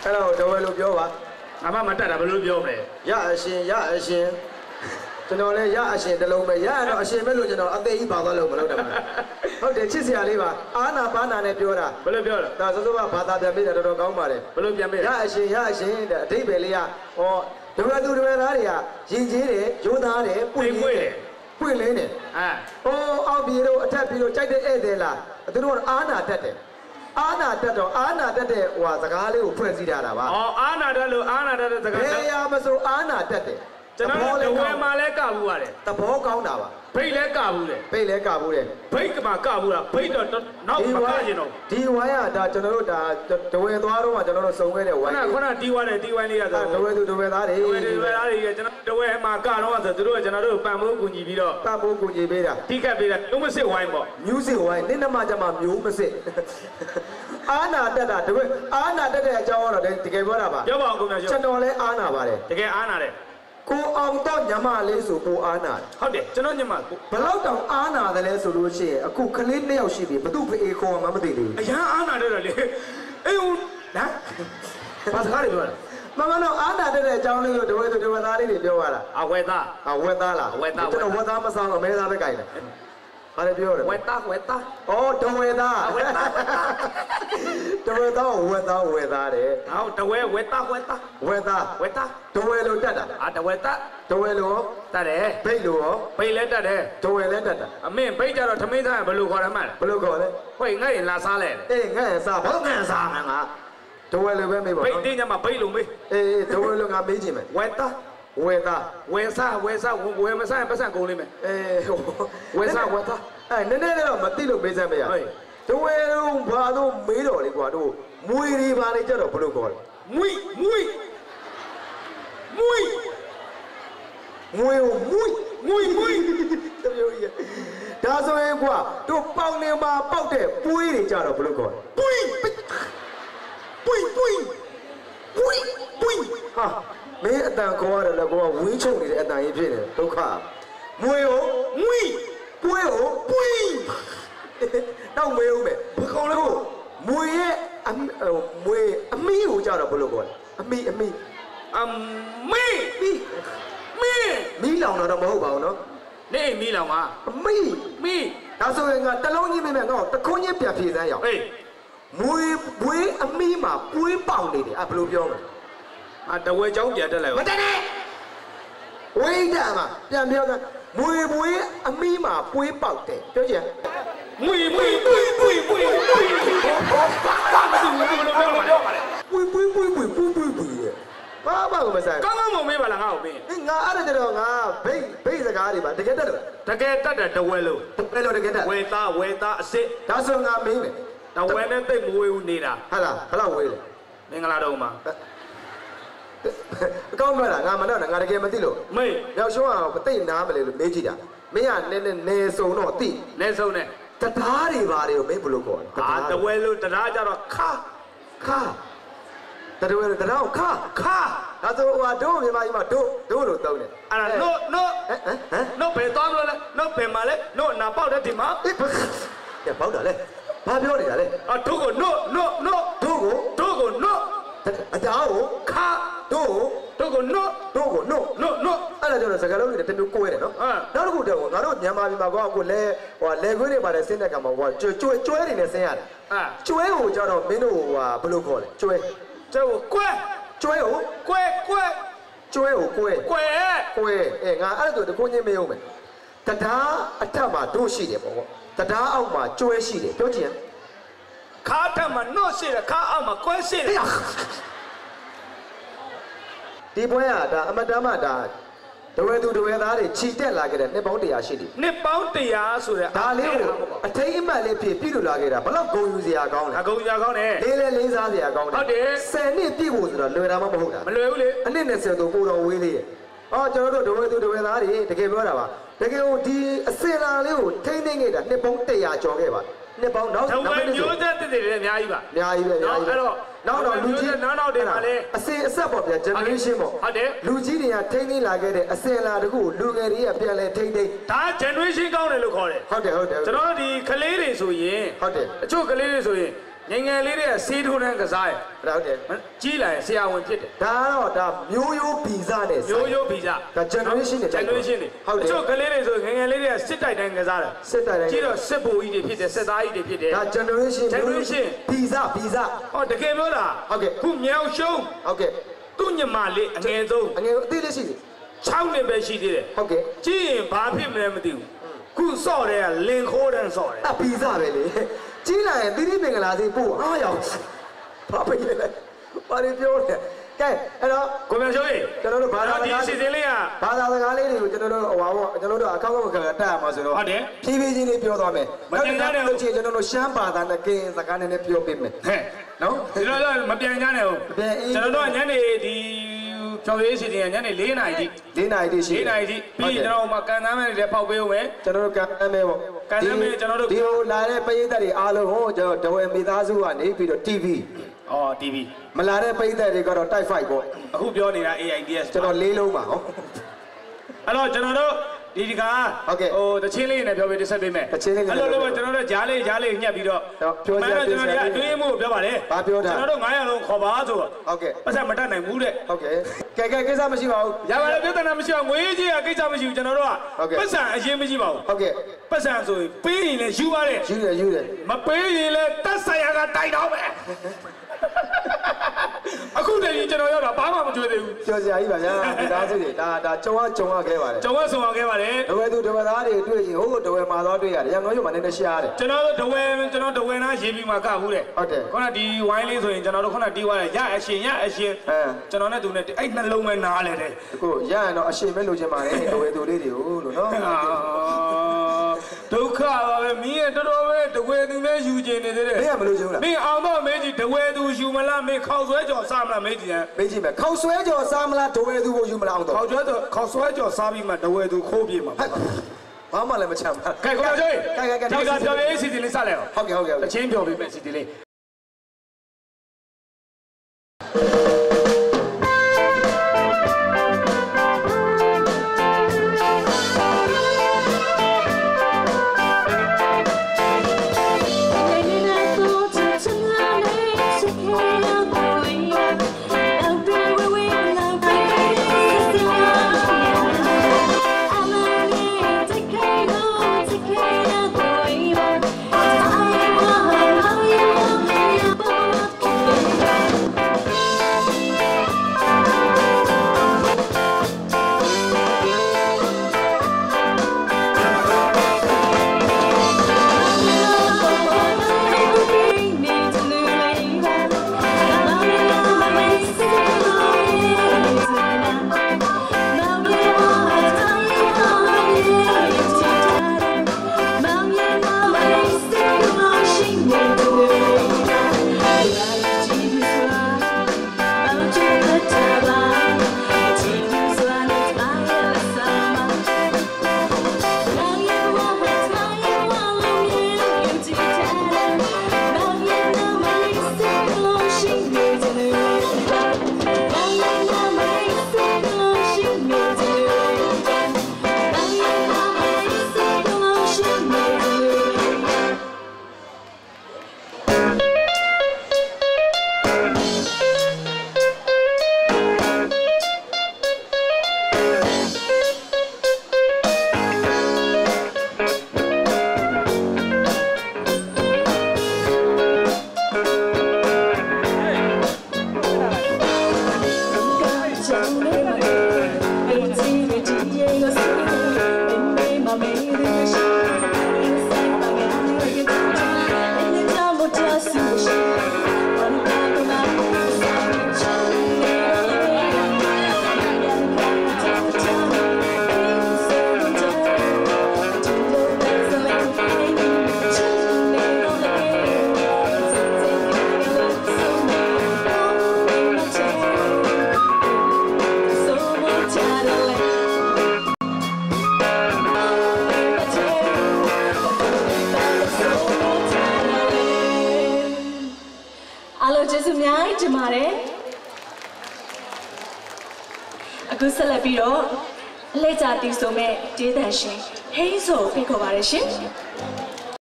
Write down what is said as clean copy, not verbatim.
အဲ့တော့တော်ဝဲလို့ပြောပါငါမှမတက်တာဘယ်လိုပြောမလဲရအရှင်ကျွန်တော်လည်းရအရှင်တလုံးပဲရတော့အရှင်ပဲလို့ကျွန်တော်အသေးကြီးပါသွားလို့မလုပ်တယ်မဟုတ်တယ်ချစ်စရာလေးပါအာနာဘာနာနဲ့ပြောတာဘယ်လိုပြောလဲဒါစိုးစိုးကဘာသာပြန်ပေးတာတော်တော်ကောင်းပါတယ်ဘယ်လိုပြန်ပေးရအရှင်တဲ့အဓိပ္ပာယ်လေးကဟောဒဝဲသူဒဝဲသားတွေကရင်ကြီးတယ်ရိုးသားတယ်ပွင့်လင်းတယ်ဟောအောက်ပြည်တို့အထက်ပြည်တို့ကြိုက်တဲ့ဧည့်သည်လားသူတို့ကအာနာတက်တယ်အာနာတက်တဲ့ဟိုစကားလေးကိုဖွဲ့စည်းထားတာပါ။အော်အာနာတက်လို့အာနာတက်တဲ့စကားဘယ်ရမဆိုအာနာတက်တယ်ကျွန်တော်တို့ဝယ်မှာလဲကဘူးရတယ်သဘောကောင်းတာပါဘိတ်လဲကဘူးတယ်ဘိတ်လဲကဘူးတယ်ဘိတ်ကမှကဘူးလားဘိတ်တော့နောက်မကရင်တော့ဒီဝိုင်းကဒါကျွန်တော်တို့ဒါတဝဲသွားတော့မှကျွန်တော်တို့စုံခဲ့တဲ့ဝိုင်းခုနတီးဝိုင်းလေးကဆိုတဝဲသူတဝဲသားတွေကျွန်တော်တဝဲမှာကတော့ဆိုသူတို့ကကျွန်တော်တို့ပံ့ပိုးကူညီပြီးတော့ပံ့ပိုးကူညီပေးတာတိကတ်ပေးတာမျိုးမစစ်ဝိုင်းပေါ့မျိုးစစ်ဝိုင်းနင်းနမကြမှာမျိုးမစစ်အာနာတက်တာတကယ်အာနာတက်တဲ့အကြောင်းကတော့တကယ်ပြောတာပါပြောပါအောင်ခင်ဗျာကျွန်တော်လည်းအာနာပါတယ်တကယ်အာနာတယ်ကိုအောင်တော့ညမလေးဆိုကိုအာနာဟုတ်တယ်ကျွန်တော်ညမဘလောက်တောင်အာနာတယ်လဲဆိုလို့ရှိရင်အခုကလေး2ယောက်ရှိပြီဘသူဖေးခေါ်မှမသိသေးဘူးအရန်အာနာတယ်လေအေးဟိုနာဘာစကားတွေပြောလဲမမတော့အာနာတဲ့အကြောင်းလေးကိုတဝဲသားလေးတွေပြောရတာအဝဲသားလားကျွန်တော်ဝဲသားမဆောင်တော့မဲသားပဲကြိုက်တယ်ဘာလဲပြောတယ်ဝဲသားအော်တဝဲသားတဝဲသားဝဲသားတယ်ဟောတဝဲဝဲသားတဝဲလို့တက်တာတဝဲသားတဝဲလို့တက်တယ်ဘိတ်လို့ရောဘိတ်လဲတက်တယ်တဝဲလဲတက်တာအမင်းဘိတ်ကြတော့ထမင်းသားဘယ်လိုခေါ်ရမှာလဲဘယ်လိုခေါ်လဲဟိုငါ့ရင်လာစားလဲအေးငါ့ရင်စားဘာလို့ငါ့ရင်စားမှာငါတဝဲလို့ပဲမေးပါဘိတ်တင်းညမှာဘိတ်လို့မေးအေးတဝဲလို့ငါမေးချင်မယ်ဝဲသားဝဲစားဝဲမစားပတ်စံကုန်လိမ့်မယ်ဝဲစားနည်းနည်းလေးတော့မသိလို့မေးစမ်းမရတဝဲတော့ဘာလို့မေးတော်လေကွာတို့မွေတွေပါလေကြတော့ဘလို့ခေါ်လဲမွေတမျိုးကြီးဒါဆိုရင်ကွာတို့ပေါင်နေမှာပေါက်တဲ့ပွေးတွေကြတော့ဘလို့ခေါ်လဲပွေးဟာမင်းအတန်ခေါ်ရတယ်လေကွာဝင်းချုံနေတဲ့အတန်ကြီးဖြစ်နေဒုက္ခမွေကိုပွေးတော့မေးဦးမယ်ဘခေါ်လို့မွေရဲ့အမီးကိုကြတော့ဘလို့ခေါ်လဲအမီးမီးလောင်တော့မဟုတ်ပါဘူးနော်နေမီးလောင်ပါအမီးဒါဆိုရင်ကတလုံးကြီးမိမယ်ငါ့တခွန်းချင်းပြန်ဖြေစမ်းရအောင်မွေအမီးမှာပွေးပေါင်နေတယ်ဘယ်လိုပြောမလဲတဝဲချောင်းပြန်တက်လိုက်မတက်နဲ့ဝိဒါမှာပြန်ပြောကမွေအမီးမှာပွေးပေါက်တယ်ပြောကြည့်မွေဘာကိုမဆိုင်ကောင်းမေးပါလားငါ့ကိုမင်းငါအဲ့ဒါတော့ငါဘိတ်စကားတွေပါတကယ်တက်တယ်တဝဲလို့တကယ်တက်ဝဲသားအစ်စ်ဒါဆိုငါမင်းမယ်တဝဲနဲ့တိတ်မဝေးဘူးနေတာဟုတ်လားဘယ်လောက်ဝေးလဲမင်္ဂလာတော့မှာအကောင်းမလားငါမတော့ငါတကယ်မသိလို့မေးရောက်ရှုံးအောင်တိတ်နားမလဲလို့မေးကြည့်တာမင်းကနေစုံတော့တိနေစုံနဲ့တရားတွေဘာတွေကိုမင်းဘလို့ခေါ်တဝဲလို့တရားကြတော့ခတဝဲလို့တရားကိုခဒါဆိုဟိုတို့မြန်မာကြီးမှာတို့လို့သုံးတယ်အဲ့ဒါနို့ဘယ်သွားလို့လဲနို့ဘယ်မှာလဲနို့နာပေါက်တဲ့ဒီမှာပေါက်တာလဲဘာပြောနေတာလဲတို့ကိုနို့တို့ကိုနို့အကြောင်းကိုတို့ကိုနို့အဲ့ဒါကြောင့်စကားလုံးတွေတမျိုးကိုဲတယ်နော်နောက်တစ်ခုတော့ငါတို့မြန်မာပြည်မှာကောအခုလဲလေခွေးတွေပါတယ်ဆင်းတဲ့ကံမှာကျွဲတွေနဲ့ဆင်းရတယ်ကျွဲကိုကြတော့မင်းတို့ဘယ်လိုခေါ်လဲကျွဲကိုကွဲကျွဲကိုကွဲငါအဲ့ဒါတခုချင်းမယုံမယ်တရားအထက်မှာတို့ရှိတယ်ပေါ့တရားအောက်မှာကျွဲရှိတယ်ပြောချင်ခါထက်မှာနို့ရှိတယ်ခါအောက်မှာကွဲရှိတယ်ဒီပွဲကဒါအမတမ်းမှဒါတဝဲသူတဝဲသားတွေခြိတက်လာခဲ့တဲ့နှစ်ပေါင်း100ရှိတယ်နှစ်ပေါင်း100ဆိုတဲ့ဒါလေးကိုအထိတ်အမှတ်လေးဖြစ်ပြည်လို့လာခဲ့တာဘလောက်ဂုဏ်ယူစရာကောင်းလဲဂုဏ်ယူစရာကောင်းတယ်လေးစားစရာကောင်းတယ်ဟုတ်တယ်10နှစ်ပြည့်ဖို့ဆိုတော့လွယ်တာမှမဟုတ်တာမလွယ်ဘူးလေအနှစ်20ဆိုပိုတော်ဝေးလေးရဲ့ကျွန်တော်တို့တဝဲသူတဝဲသားတွေတကယ်ပြောတာပါတကယ်ကိုဒီအစင်လာလေးကိုထိမ့်သိမ့်ခဲ့တာနှစ်ပေါင်း100ကျော်ခဲ့ပါနှစ်ပေါင်းနောက်မျိုးသက်တည်တယ်အများကြီးပါအများကြီးပဲအဲ့တော့နောက်တော့လူကြီးနောက်တွေပါလေအစင်အဆက်ပေါ့ဗျာ generation ပေါ့ဟုတ်တယ်လူကြီးတွေကထိမ့်သိမ့်လာခဲ့တဲ့အစင်လာတခုလူငယ်တွေကပြန်လဲထိမ့်သိမ့်ဒါ generation ကောင်းတယ်လို့ခေါ်တယ်ဟုတ်တယ်ကျွန်တော်တို့ဒီကလေးတွေဆိုရင်ဟုတ်တယ်အချို့ကလေးတွေဆိုရင်ည ငယ်လေးတွေကဆေးထိုးတဲ့ကစားရဟုတ်တယ်ကြီးလာရင်ဆရာဝန်ဖြစ်တယ်ဒါတော့ဒါမျိုးရိုးဗီဇနဲ့မျိုးဗီဇဒါ generation နဲ့ generation တွေဟုတ်တယ်အချို့ကလေးတွေဆိုငယ်လေးတွေကစစ်တိုက်တိုင်းကစားတယ်စစ်တိုက်တိုင်းကြီးတော့စစ်ဘူကြီးတွေဖြစ်တယ်စစ်သားကြီးတွေဖြစ်တယ်ဒါ generation ဗီဇဟောတကယ်ပြောတာဟုတ်ကဲ့ခုမြောင်ရှုံးဟုတ်ကဲ့သူ့ညီမလေးအငယ်ဆုံးအသေးလေးရှိတယ်6နှစ်ပဲရှိသေးတယ်ဟုတ်ကဲ့ကြည့်ရင်ဘာဖြစ်မလဲမသိဘူးခုစော့တယ်ကလင်ခိုးတန်းစော့တယ်အဗီဇပဲလေကြီးလာရင်သီရိမင်္ဂလာစီပို့အားရောက်ဘာဖြစ်လဲဘာတွေပြောလဲကဲအဲ့တော့ကိုမြတ်ချိုးကြီးကျွန်တော်တို့ဘာသာဒီအစီအစဉ်လေးကဘာသာစကားလေးတွေကိုကျွန်တော်တို့ဟိုပါပေါ့ကျွန်တော်တို့အကောက်တက်ရမှာဆိုတော့ဟုတ်တယ်ဖြည်းဖြည်းချင်းလေးပြောသွားမယ်မပြန်ကြတဲ့လို့ချင်းကျွန်တော်တို့ရှမ်းဘာသာနဲ့ကင်းစကားနဲ့ပြောပေးမယ်ဟဲ့နော်ဒီလိုတော့မပြန်ကြနဲ့ဟုတ်ကျွန်တော်တို့ညနေဒီဖြော်ရေးစီစဉ်ညနေ4 နာရီ4 နာရီတိရှိ4 နာရီတိပြီးကျွန်တော်မှကန်သားမဲတွေဖောက်ပေးဦးမယ်ကျွန်တော်တို့ကန်သားမဲပေါ့ကန်သားမဲကျွန်တော်တို့ဒီဟိုလာတဲ့ပရိသတ်တွေအားလုံးဟိုကျွန်တော်ဒဝဲမိသားစုကနေပြီးတော့ TV TV မလာတဲ့ပရိသတ်တွေကတော့ Type 5ပေါ့အခုပြောနေတာ AIDS ကျွန်တော်၄လုံးပါဟောအဲ့တော့ကျွန်တော်တို့ဒီကဟိုတချင်းလေးနဲ့ပြောပေးတစ်ဆက်ပေးမယ်အဲ့လိုလို့ကျွန်တော်တို့ဂျားလေးညှက်ပြီးတော့ပြောကြကျွန်တော်တို့အတွင်းမှုပြောပါတယ်ဘာပြောတာကျွန်တော်တို့900လုံးခေါ်ပါဆိုတော့ဟုတ်ကဲ့ပတ်သက်မတတ်နိုင်ဘူးတဲ့ဟုတ်ကဲ့ကဲကိစ္စမရှိပါဘူးရပါတယ်ပြဿနာမရှိပါဘူးငွေကြီးကကိစ္စမရှိဘူးကျွန်တော်တို့ကပတ်စံအရင်မရှိပါဘူးဟုတ်ကဲ့ပတ်စံဆိုရင်ပေးရင်လည်းယူပါတယ်ယူတယ်မပေးရင်လည်းတက်ဆိုင်ရာကတိုက်တော့မယ်အခုတည်းကကျွန်တော်ရောက်တာဘာမှမကြွေးသေးဘူးကျော်စရာကြီးပါဗျာဒီသားစုတွေဒါကြုံရခဲ့ပါတယ်ကြုံရဆုံရခဲ့ပါတယ်ဒဝဲသူဒဝဲသားတွေတွေ့ရင်ဟိုဒဝဲမှာတော့တွေ့ရတယ်ရန်ကုန်မြို့မှာနည်းနည်းရှားတယ်ကျွန်တော်ဒဝဲနားရေးပြီးမှကဘူးတဲ့ဟုတ်တယ်ခုနဒီဝိုင်းလေးဆိုရင်ကျွန်တော်တို့ခုနတီးသွားတယ်ရအရှင်ကျွန်တော်နဲ့သူနဲ့အဲ့နှလုံးပဲနားလဲတယ်အခုရရင်တော့အရှင်ပဲလိုချင်ပါတယ်ဒဝဲသူလေးတွေကိုလို့နော်ဒုက္ခပါပဲမင်းရဲ့တော်တော်ပဲဒဝဲသူပဲယူကျင်နေသေးတယ်မင်းကမလို့ချင်ဘူးလားမင်းအောင်တော့မေးကြည့်ဒဝဲသူယူမလားမင်းခေါက်ဆွဲကြော်စားမလားမေးကြည့်မယ်ခေါက်ဆွဲကြော်စားမလားဒဝဲသူကိုယူမလားအောင်တော့ခေါက်ဆွဲကြော်စားပြီးမှဒဝဲသူခိုးပြေးမှာဘာမှလည်းမချမ်းပါကဲခေါ်ကြွေးကဲဒီကပြောရေးစီစဉ်လေးစလိုက်အောင်ဟုတ်ကဲ့အချင်းပြောပေးမယ်စီစဉ်လေးအခုဆက်လက်ပြီးတော့လက်ကြတီးဆိုမဲ့ဒေးသန်ရှင်ဟိန်းဆိုဖိတ်ခေါ်ပါရရှင်